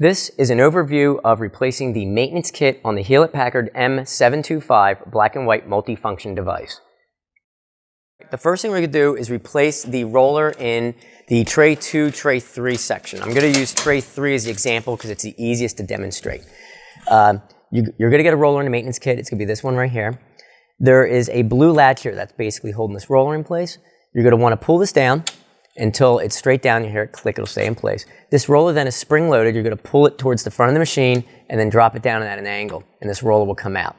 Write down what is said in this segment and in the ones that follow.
This is an overview of replacing the maintenance kit on the Hewlett-Packard M725 black and white multifunction device. The first thing we're going to do is replace the roller in the tray 2, tray 3 section. I'm going to use tray 3 as the example because it's the easiest to demonstrate. You're going to get a roller in the maintenance kit. It's going to be this one right here. There is a blue latch here that's basically holding this roller in place. You're going to want to pull this down until it's straight down. You hear it click, it'll stay in place. This roller then is spring loaded. You're going to pull it towards the front of the machine and then drop it down at an angle, and this roller will come out.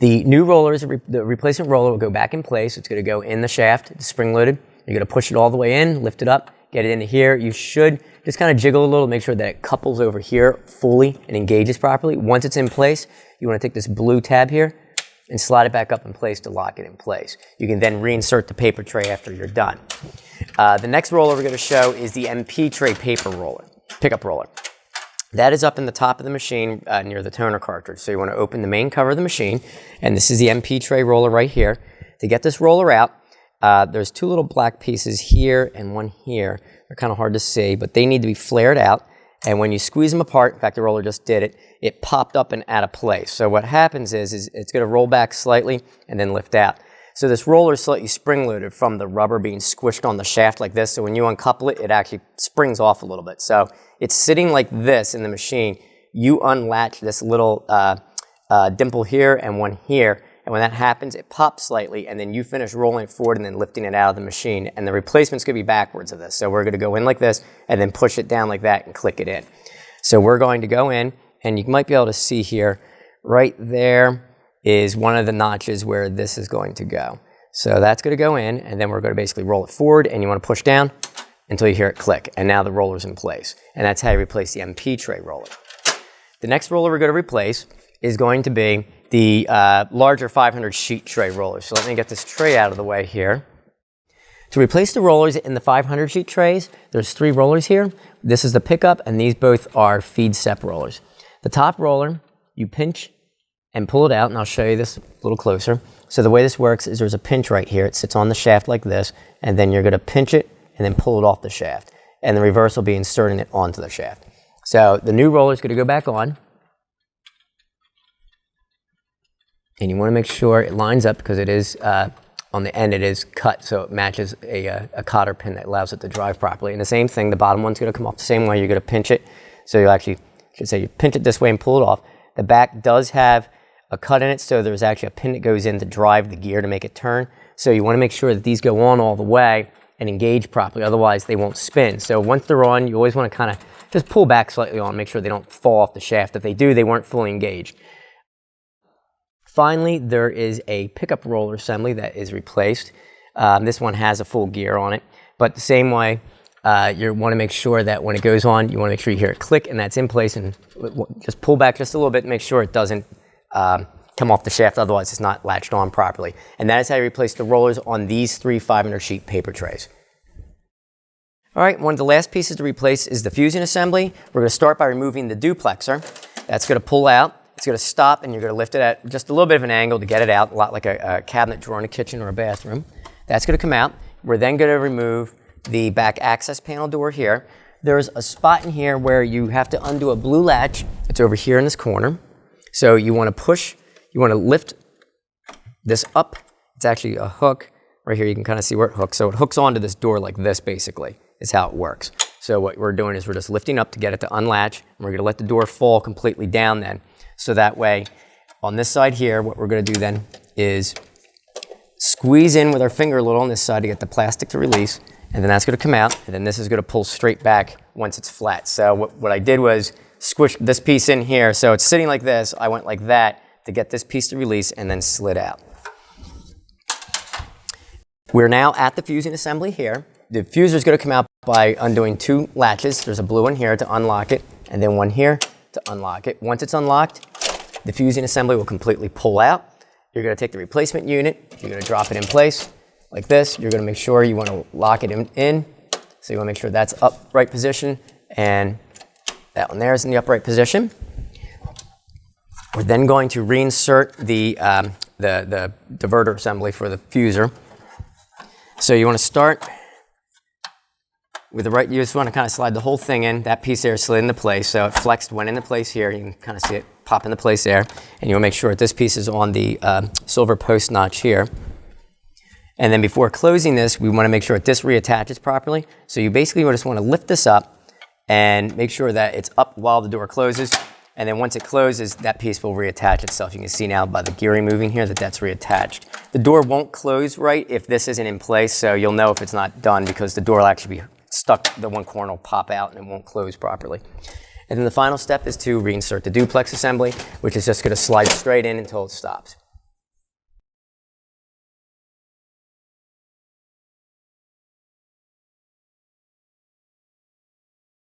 The new roller, the replacement roller, will go back in place. It's going to go in the shaft. It's spring loaded. You're going to push it all the way in, lift it up, get it into here. You should just kind of jiggle a little, make sure that it couples over here fully and engages properly. Once it's in place, you want to take this blue tab here and slide it back up in place to lock it in place. You can then reinsert the paper tray after you're done. The next roller we're going to show is the MP tray paper roller, pickup roller. That is up in the top of the machine near the toner cartridge. So you want to open the main cover of the machine, and this is the MP tray roller right here. To get this roller out, there's two little black pieces here and one here. They're kind of hard to see, but they need to be flared out. And when you squeeze them apart, in fact, the roller just did it, it popped up and out of place. So what happens is it's going to roll back slightly and then lift out. So this roller is slightly spring-loaded from the rubber being squished on the shaft like this. So when you uncouple it, it actually springs off a little bit. So it's sitting like this in the machine. You unlatch this little dimple here and one here. And when that happens, it pops slightly, and then you finish rolling it forward and then lifting it out of the machine. And the replacement's going to be backwards of this. So we're going to go in like this and then push it down like that and click it in. So we're going to go in, and you might be able to see here, right there is one of the notches where this is going to go. So that's going to go in, and then we're going to basically roll it forward, and you want to push down until you hear it click. And now the roller's in place. And that's how you replace the MP tray roller. The next roller we're going to replace is going to be the larger 500 sheet tray roller. So let me get this tray out of the way here. To replace the rollers in the 500 sheet trays, there's 3 rollers here. This is the pickup, and these both are feed step rollers. The top roller, you pinch and pull it out, and I'll show you this a little closer. So the way this works is there's a pinch right here. It sits on the shaft like this, and then you're going to pinch it and then pull it off the shaft. And the reverse will be inserting it onto the shaft. So the new roller is going to go back on. And you want to make sure it lines up because it is, on the end it is cut so it matches a cotter pin that allows it to drive properly. And the same thing, the bottom one's going to come off the same way. You're going to pinch it. So you actually, I should say, you pinch it this way and pull it off. The back does have a cut in it, so there's actually a pin that goes in to drive the gear to make it turn. So you want to make sure that these go on all the way and engage properly, otherwise they won't spin. So once they're on, you always want to kind of just pull back slightly on, make sure they don't fall off the shaft. If they do, they weren't fully engaged. Finally, there is a pickup roller assembly that is replaced. This one has a full gear on it, but the same way, you want to make sure that when it goes on, you want to make sure you hear it click and that's in place, and just pull back just a little bit, make sure it doesn't come off the shaft, otherwise it's not latched on properly. And that is how you replace the rollers on these 3 500 sheet paper trays. All right, one of the last pieces to replace is the fusing assembly. We're going to start by removing the duplexer. That's going to pull out. It's going to stop, and you're going to lift it at just a little bit of an angle to get it out, a lot like a cabinet drawer in a kitchen or a bathroom. That's going to come out. We're then going to remove the back access panel door here. There's a spot in here where you have to undo a blue latch. It's over here in this corner. So you want to push, you want to lift this up. It's actually a hook. Right here you can kind of see where it hooks. So it hooks onto this door like this, basically, is how it works. So what we're doing is we're just lifting up to get it to unlatch, and we're going to let the door fall completely down then. So that way, on this side here, what we're going to do then is squeeze in with our finger a little on this side to get the plastic to release, and then that's going to come out, and then this is going to pull straight back once it's flat. So what I did was squish this piece in here, so it's sitting like this. I went like that to get this piece to release and then slid out. We're now at the fusing assembly here. The fuser is going to come out by undoing 2 latches. There's a blue one here to unlock it, and then one here to unlock it. Once it's unlocked, the fusing assembly will completely pull out. You're going to take the replacement unit, you're going to drop it in place like this. You're going to make sure you want to lock it in. So you want to make sure that's upright position, and that one there is in the upright position. We're then going to reinsert the diverter assembly for the fuser. So you want to start with the right, you just want to kind of slide the whole thing in. That piece there slid into place, so it flexed, went into place here. You can kind of see it pop into place there. And you want to make sure that this piece is on the silver post notch here. And then before closing this, we want to make sure that this reattaches properly. So you basically just want to lift this up and make sure that it's up while the door closes. And then once it closes, that piece will reattach itself. You can see now by the gearing moving here that that's reattached. The door won't close right if this isn't in place, so you'll know if it's not done because the door will actually be stuck, the one corner will pop out and it won't close properly. And then the final step is to reinsert the duplex assembly, which is just going to slide straight in until it stops.